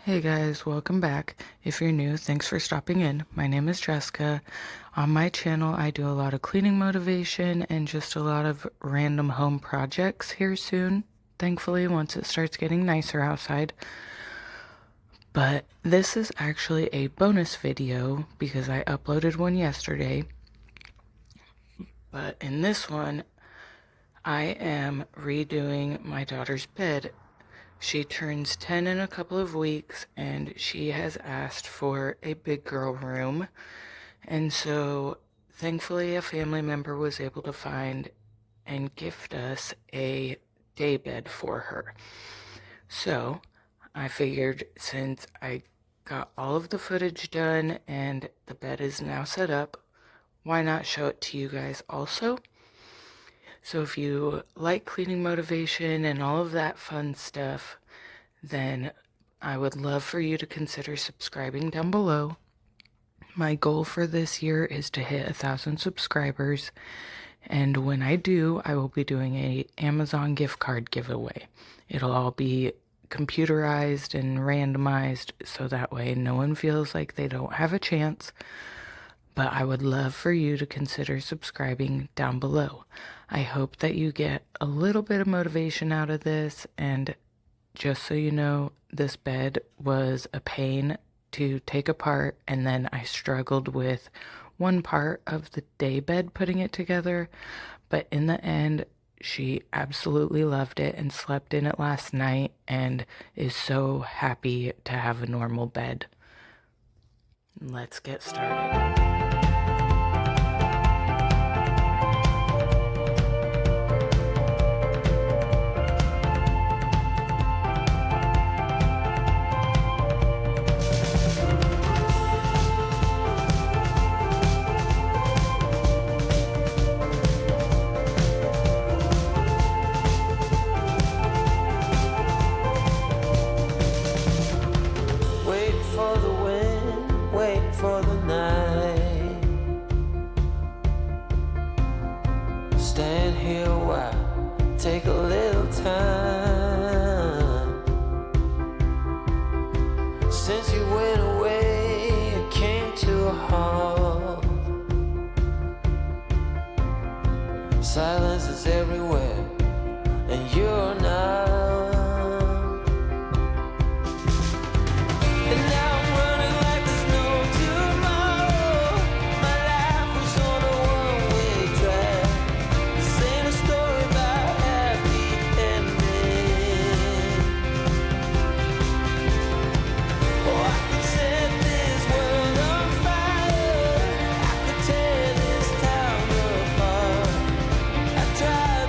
Hey guys, welcome back. If you're new, thanks for stopping in. My name is Jessica. On my channel, I do a lot of cleaning motivation and just a lot of random home projects here soon, thankfully, once it starts getting nicer outside. But this is actually a bonus video because I uploaded one yesterday. But in this one, I am redoing my daughter's bed. She turns 10 in a couple of weeks, and she has asked for a big girl room. And so, thankfully, a family member was able to find and gift us a daybed for her. So, I figured since I got all of the footage done and the bed is now set up, why not show it to you guys also? So if you like cleaning motivation and all of that fun stuff, then I would love for you to consider subscribing down below. My goal for this year is to hit 1,000 subscribers, and when I do, I will be doing a Amazon gift card giveaway. It'll all be computerized and randomized, so that way no one feels like they don't have a chance. But I would love for you to consider subscribing down below. I hope that you get a little bit of motivation out of this, and just so you know, this bed was a pain to take apart, and then I struggled with one part of the daybed putting it together, but in the end, she absolutely loved it and slept in it last night and is so happy to have a normal bed. Let's get started. For the night, stand here a while, take a little time. Since you went away, it came to a halt. Silence is everywhere, and you're not.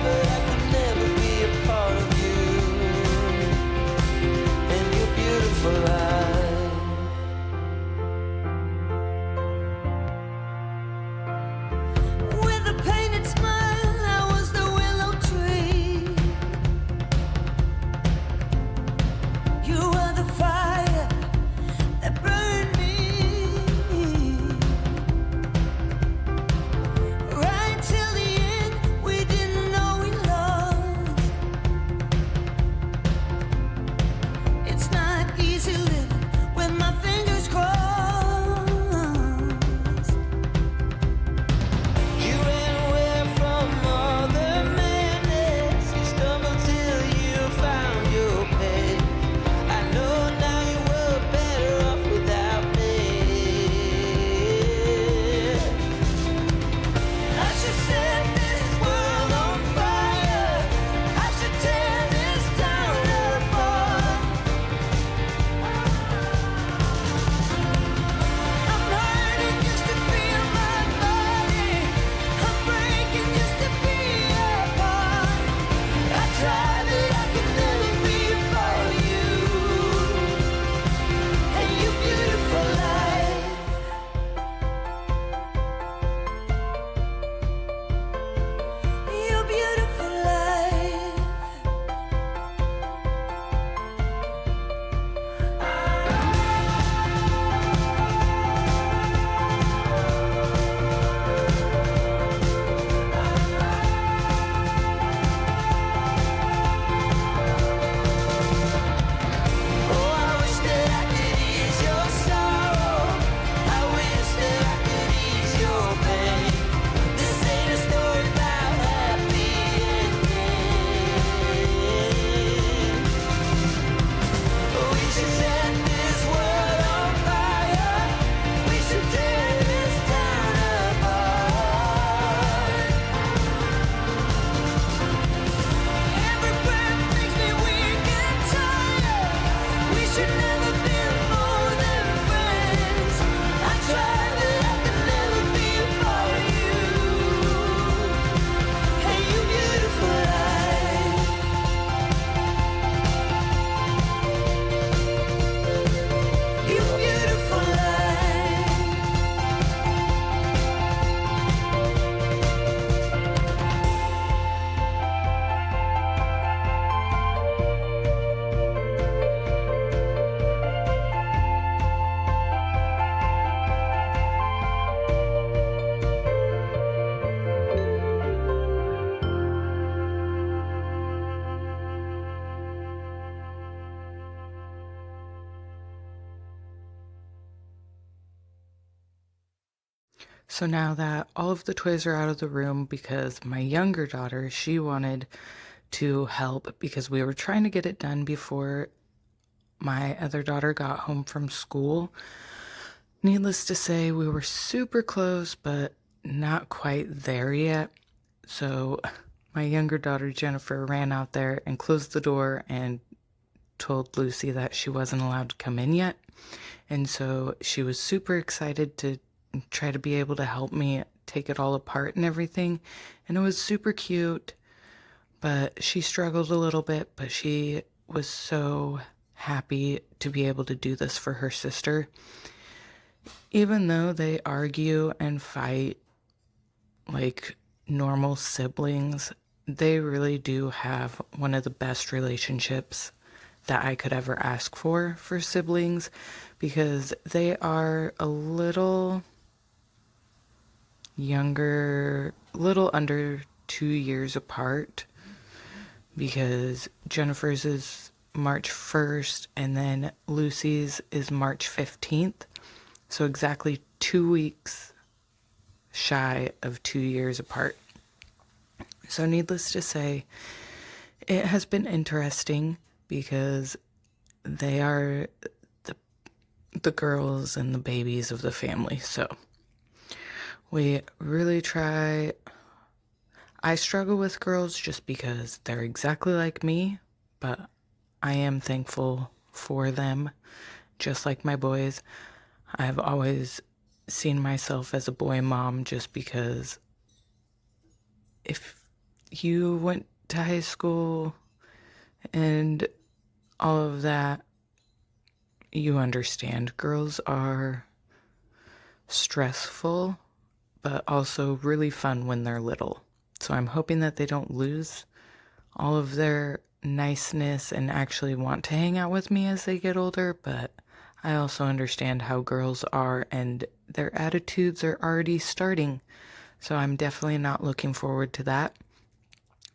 But I could never be a part of you. So now that all of the toys are out of the room, because my younger daughter, she wanted to help because we were trying to get it done before my other daughter got home from school. Needless to say, we were super close, but not quite there yet. So my younger daughter, Jennifer, ran out there and closed the door and told Lucy that she wasn't allowed to come in yet. And so she was super excited to try to be able to help me take it all apart and everything. And it was super cute, but she struggled a little bit, but she was so happy to be able to do this for her sister. Even though they argue and fight like normal siblings, they really do have one of the best relationships that I could ever ask for siblings, because they are a little younger, little under 2 years apart, because Jennifer's is March 1st and then Lucy's is March 15th. So exactly 2 weeks shy of 2 years apart. So needless to say, it has been interesting because they are the girls and the babies of the family. So we really try. I struggle with girls just because they're exactly like me, but I am thankful for them, just like my boys. I've always seen myself as a boy mom just because if you went to high school and all of that, you understand. Girls are stressful, but also really fun when they're little. So I'm hoping that they don't lose all of their niceness and actually want to hang out with me as they get older, but I also understand how girls are and their attitudes are already starting. So I'm definitely not looking forward to that.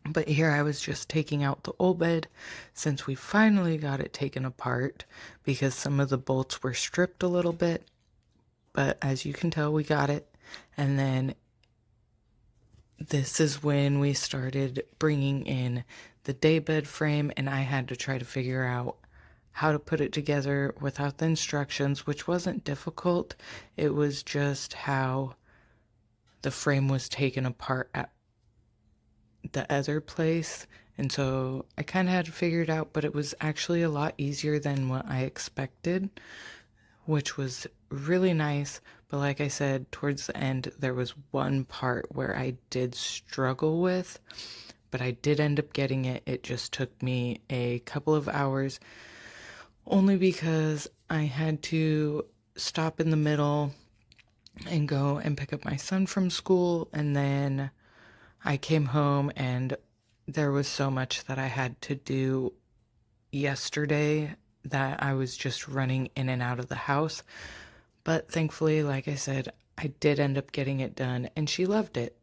But here I was just taking out the old bed since we finally got it taken apart because some of the bolts were stripped a little bit. But as you can tell, we got it. And then this is when we started bringing in the daybed frame, and I had to try to figure out how to put it together without the instructions, which wasn't difficult. It was just how the frame was taken apart at the other place. And so I kind of had to figure it out, but it was actually a lot easier than what I expected, which was really nice. But like I said, towards the end, there was one part where I did struggle with, but I did end up getting it. It just took me a couple of hours, only because I had to stop in the middle and go and pick up my son from school. And then I came home and there was so much that I had to do yesterday that I was just running in and out of the house. But thankfully, like I said, I did end up getting it done and she loved it.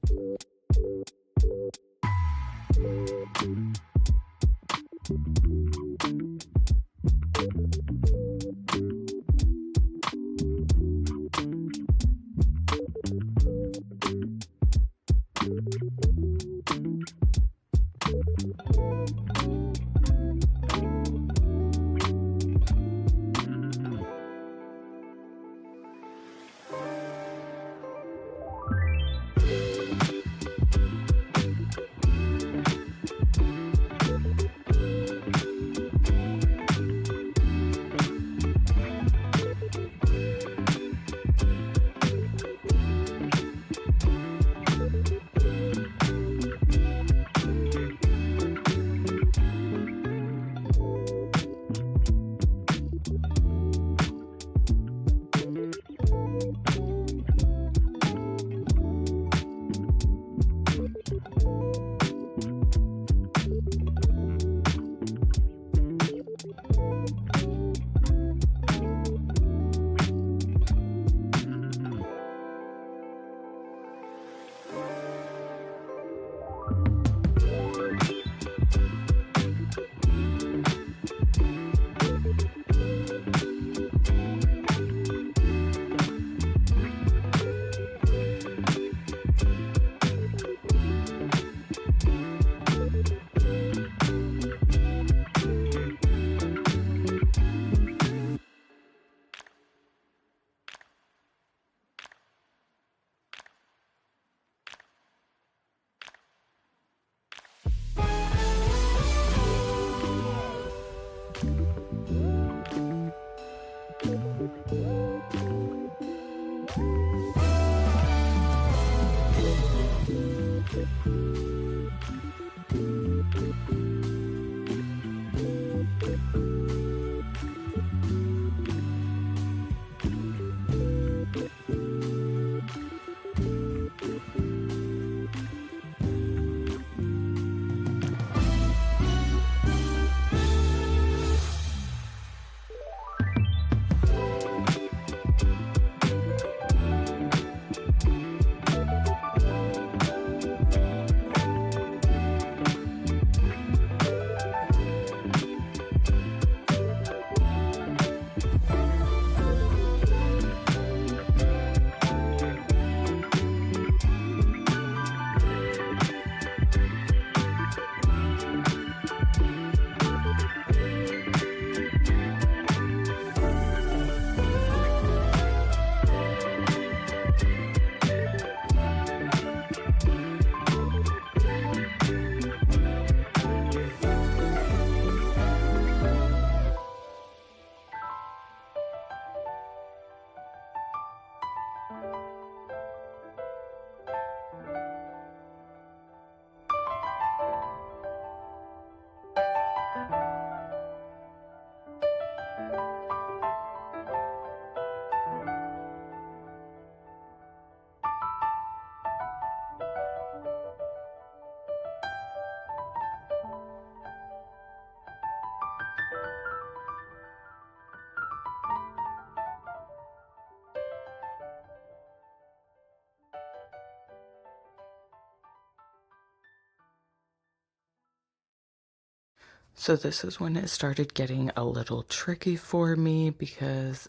So this is when it started getting a little tricky for me because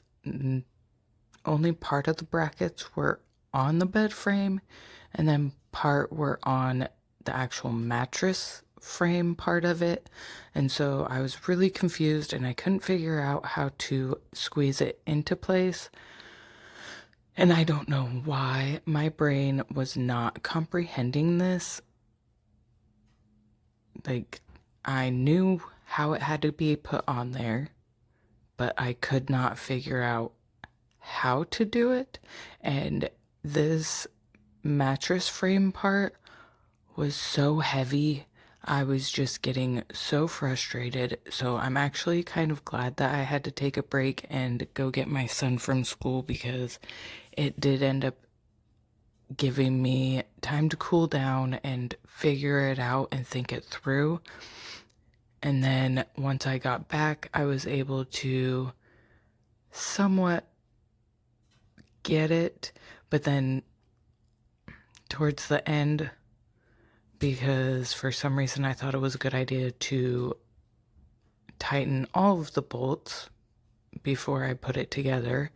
only part of the brackets were on the bed frame and then part were on the actual mattress frame part of it. And so I was really confused and I couldn't figure out how to squeeze it into place. And I don't know why my brain was not comprehending this. Like, I knew how it had to be put on there, but I could not figure out how to do it. And this mattress frame part was so heavy. I was just getting so frustrated. So I'm actually kind of glad that I had to take a break and go get my son from school because it did end up giving me time to cool down and figure it out and think it through. And then once I got back, I was able to somewhat get it, but then towards the end, because for some reason I thought it was a good idea to tighten all of the bolts before I put it together,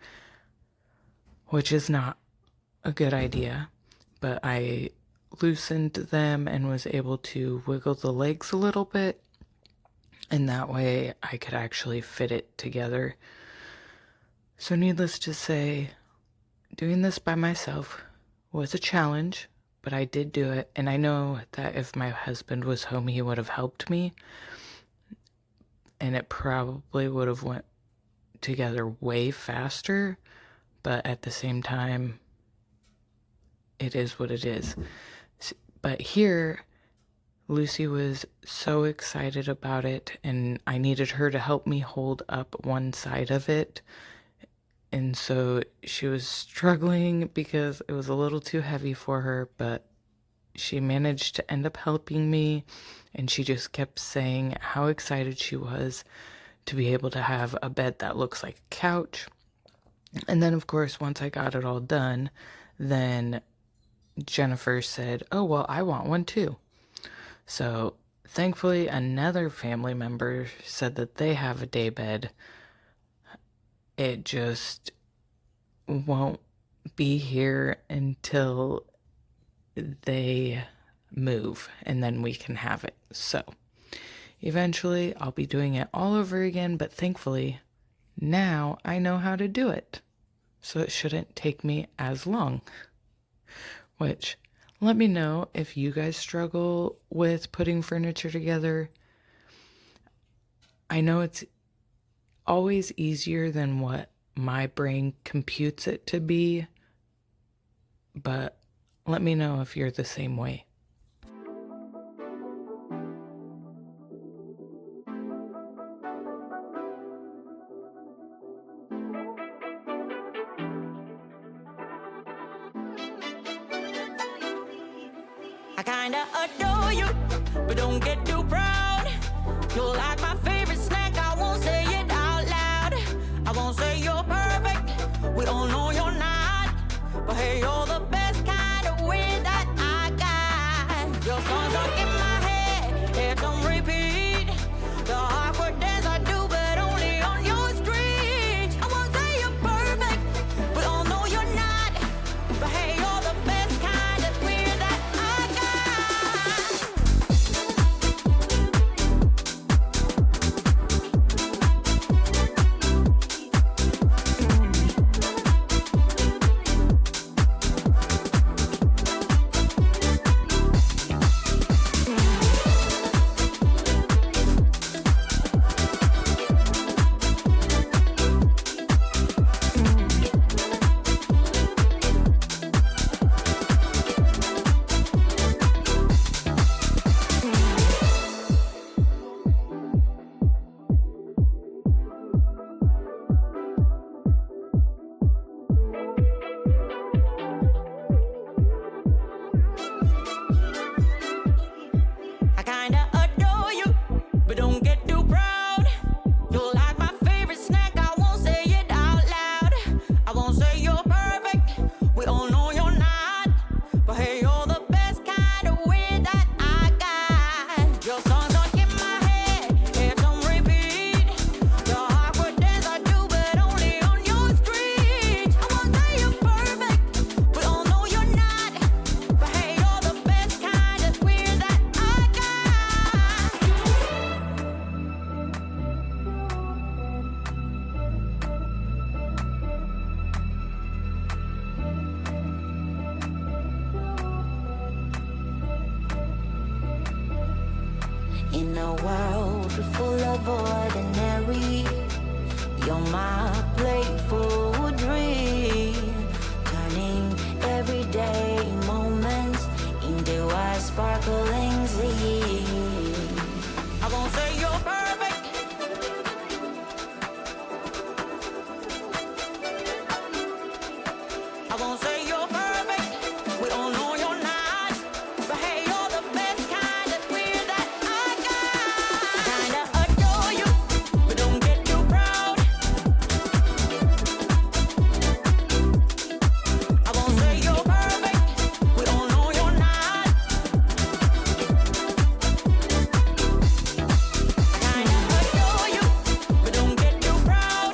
which is not a good idea, but I loosened them and was able to wiggle the legs a little bit, and that way I could actually fit it together. So needless to say, doing this by myself was a challenge, but I did do it, and I know that if my husband was home, he would have helped me, and it probably would have went together way faster, but at the same time, it is what it is. But here, Lucy was so excited about it, and I needed her to help me hold up one side of it. And so she was struggling because it was a little too heavy for her, but she managed to end up helping me. And she just kept saying how excited she was to be able to have a bed that looks like a couch. And then, of course, once I got it all done, then Jennifer said, "Oh, well, I want one too." So thankfully, another family member said that they have a daybed. It just won't be here until they move, and then we can have it. So eventually, I'll be doing it all over again, but thankfully, now I know how to do it. So it shouldn't take me as long. Which, let me know if you guys struggle with putting furniture together. I know it's always easier than what my brain computes it to be, but let me know if you're the same way. I kinda adore you, but don't get too proud. You're like my favorite snack, I won't say it out loud. I won't say you're perfect, we all know you're not. But hey, you're the best kind of weird that I got. Your songs are in my head, it's on repeat. The awkward dance I do, but only on your street. I won't say you're perfect, we all know you're not. But hey, you're the best kind of weird that I got. I kinda adore you, but don't get too proud. You're like my favorite snack, I won't say it out loud. I won't say you're perfect, we all know you're not. But hey, you're the best kind of weird that I got. Your songs are in my head, it's on repeat. The awkward dance I do, but only on your street. I won't say you're perfect, we all know you're not. But hey, you're the best kind of weird that I got. In a world full of ordinary, you're my playful dream, turning everyday moments into a sparkling scene. I won't say you're perfect, I won't say you're perfect, we all know you're not. But hey, you're the best kind of weird that I got. I kinda adore you, but don't get too proud. I won't say you're perfect, we all know you're not. I kinda adore you, but don't get too proud.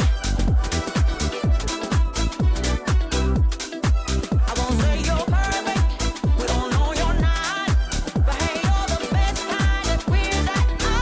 I won't say you're perfect, we all know you're not. But hey, you're the best kind of weird that I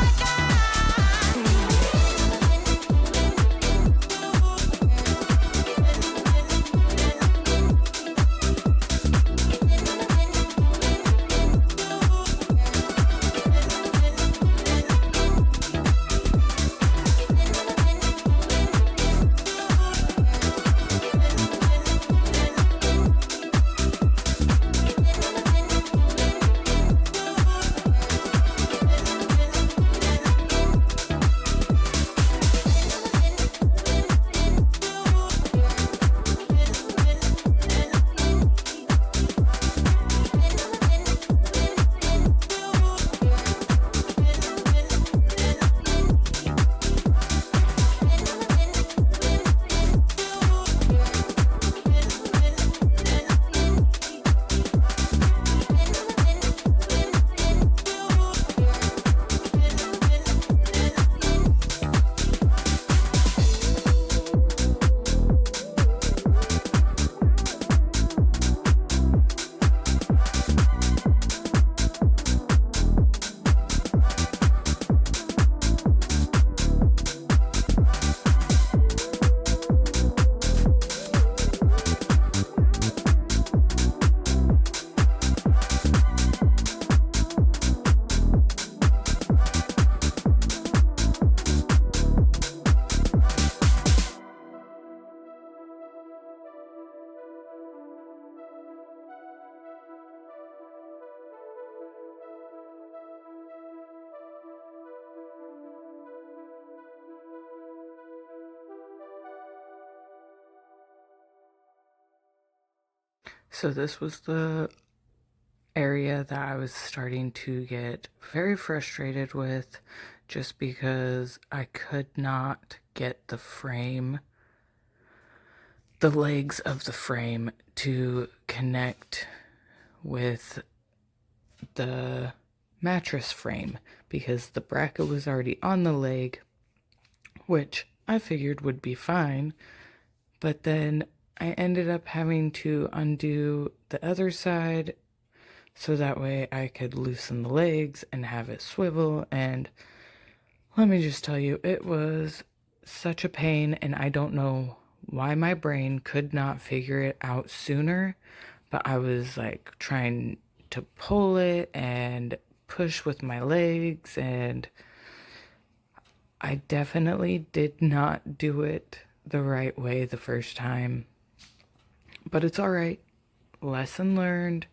So this was the area that I was starting to get very frustrated with just because I could not get the legs of the frame to connect with the mattress frame because the bracket was already on the leg, which I figured would be fine, but then I ended up having to undo the other side so that way I could loosen the legs and have it swivel, and let me just tell you, it was such a pain, and I don't know why my brain could not figure it out sooner, but I was like trying to pull it and push with my legs, and I definitely did not do it the right way the first time. But it's all right. Lesson learned.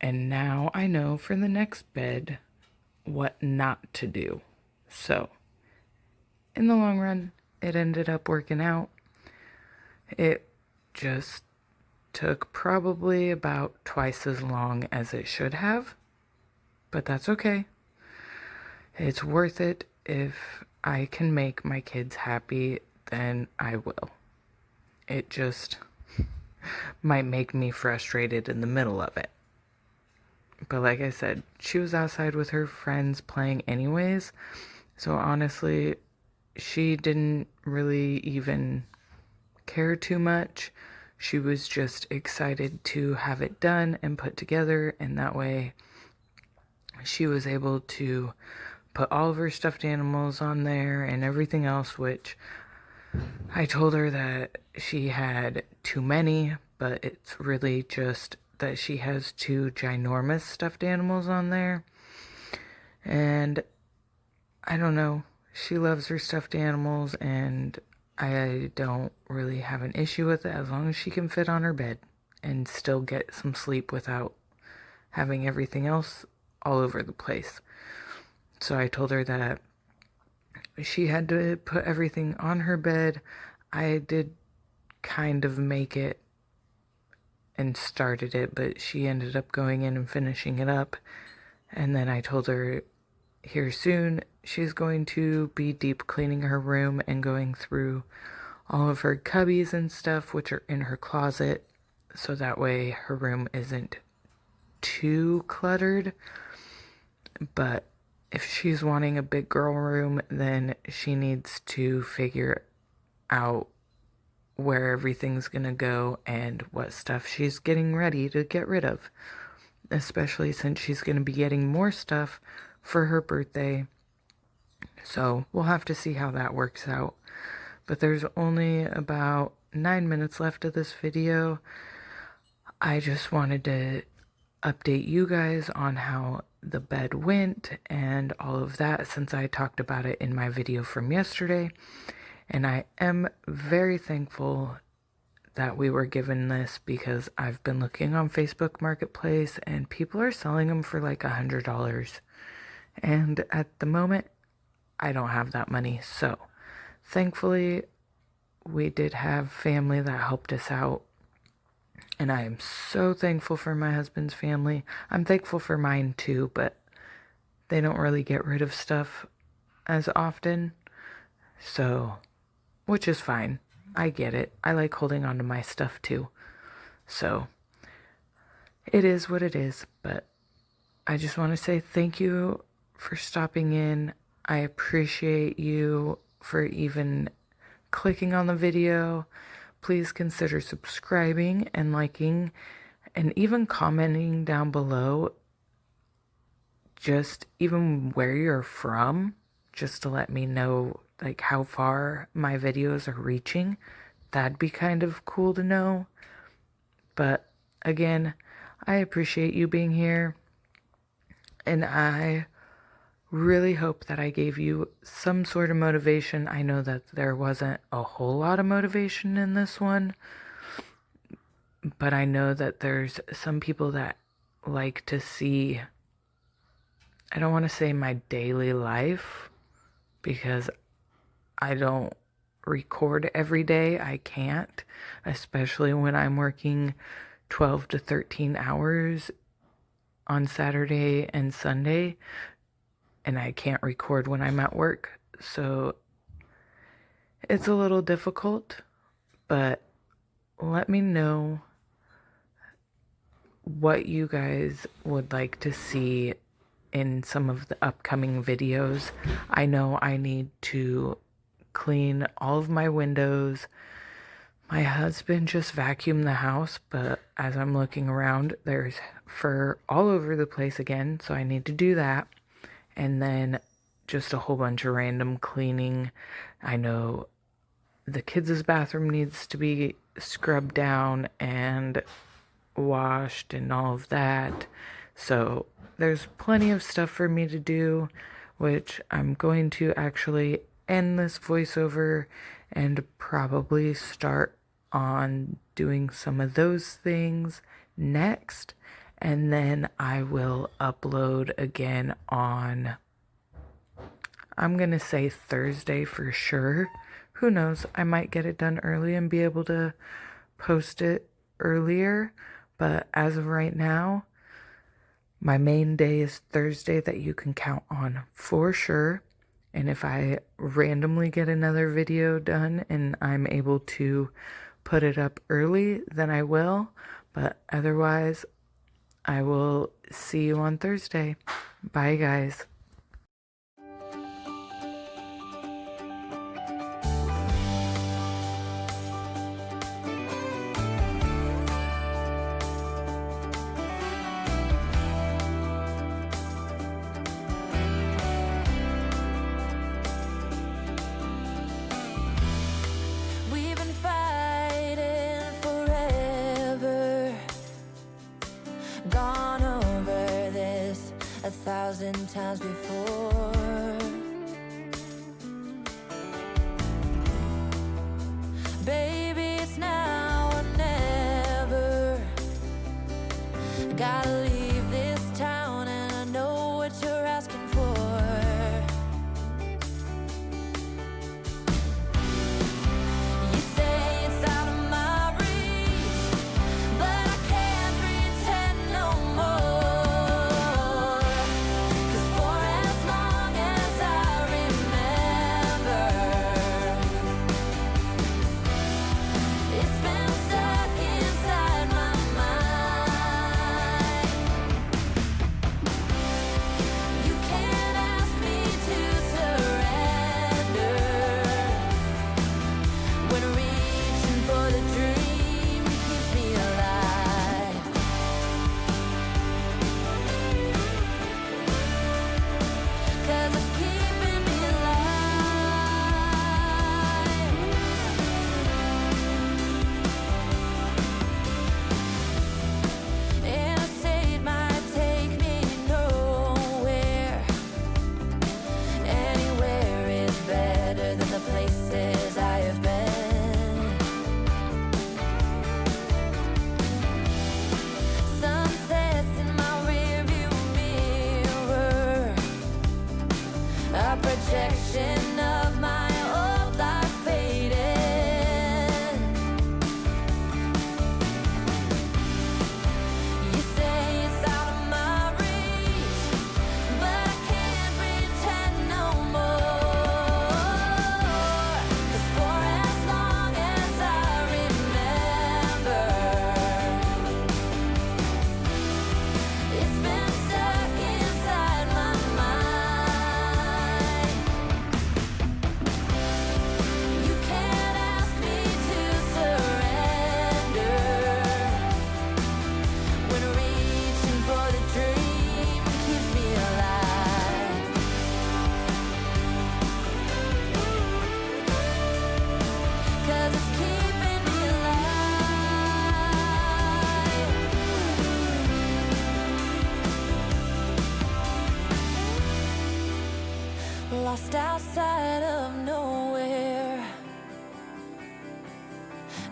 And now I know for the next bed what not to do. So, in the long run, it ended up working out. It just took probably about twice as long as it should have, but that's okay. It's worth it. If I can make my kids happy, then I will. It just might make me frustrated in the middle of it. But like I said, she was outside with her friends playing anyways, so honestly, she didn't really even care too much. She was just excited to have it done and put together, and that way she was able to put all of her stuffed animals on there and everything else, which I told her that she had too many, but it's really just that she has two ginormous stuffed animals on there. And I don't know, she loves her stuffed animals, and I don't really have an issue with it as long as she can fit on her bed and still get some sleep without having everything else all over the place. So I told her that she had to put everything on her bed. I did kind of make it and started it, but she ended up going in and finishing it up. And then I told her here soon she's going to be deep cleaning her room and going through all of her cubbies and stuff, which are in her closet, so that way her room isn't too cluttered. But if she's wanting a big girl room, then she needs to figure out where everything's gonna go and what stuff she's getting ready to get rid of, especially since she's gonna be getting more stuff for her birthday. So we'll have to see how that works out. But there's only about 9 minutes left of this video. I just wanted to update you guys on how the bed went and all of that, since I talked about it in my video from yesterday. And I am very thankful that we were given this, because I've been looking on Facebook Marketplace and people are selling them for like $100. And at the moment, I don't have that money. So thankfully, we did have family that helped us out. And I am so thankful for my husband's family. I'm thankful for mine too, but they don't really get rid of stuff as often. So, which is fine. I get it. I like holding on to my stuff too. So, it is what it is. But I just want to say thank you for stopping in. I appreciate you for even clicking on the video. Please consider subscribing and liking and even commenting down below, just even where you're from, just to let me know like how far my videos are reaching. That'd be kind of cool to know. But again, I appreciate you being here, and I really hope that I gave you some sort of motivation. I know that there wasn't a whole lot of motivation in this one, but I know that there's some people that like to see, I don't want to say my daily life, because I don't record every day. I can't, especially when I'm working 12 to 13 hours on Saturday and Sunday, and I can't record when I'm at work, so it's a little difficult, but let me know what you guys would like to see in some of the upcoming videos. I know I need to clean all of my windows. My husband just vacuumed the house, but as I'm looking around, there's fur all over the place again, so I need to do that. And then just a whole bunch of random cleaning. I know the kids' bathroom needs to be scrubbed down and washed and all of that. So there's plenty of stuff for me to do, which I'm going to actually end this voiceover and probably start on doing some of those things next. And then I will upload again on, I'm going to say Thursday for sure. Who knows? I might get it done early and be able to post it earlier. But as of right now, my main day is Thursday that you can count on for sure. And if I randomly get another video done and I'm able to put it up early, then I will. But otherwise, I will see you on Thursday. Bye, guys. We've been fighting forever, gone over this 1,000 times before. Baby, it's now or never. Gotta leave this town, and I know what you're asking for. You say it's out of my reach, but I can't pretend no more. 'Cause for as long as I remember, it's been stuck inside my mind. You can't ask me to surrender when reaching for the dream keeps me alive. 'Cause it's keeping me alive. And I say it might take me nowhere. Anywhere is better than the places I have been. Sunsets in my rearview mirror, a projection of my old life fading. You say it's out of my reach, but I can't pretend no more. 'Cause for as long as I remember, it's been stuck inside my mind. You can't ask me to surrender when reaching for the dream keeps me alive. 'Cause it's keeping me alive. Lost outside of nowhere,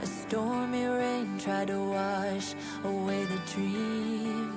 a stormy rain tried to wash away the dream.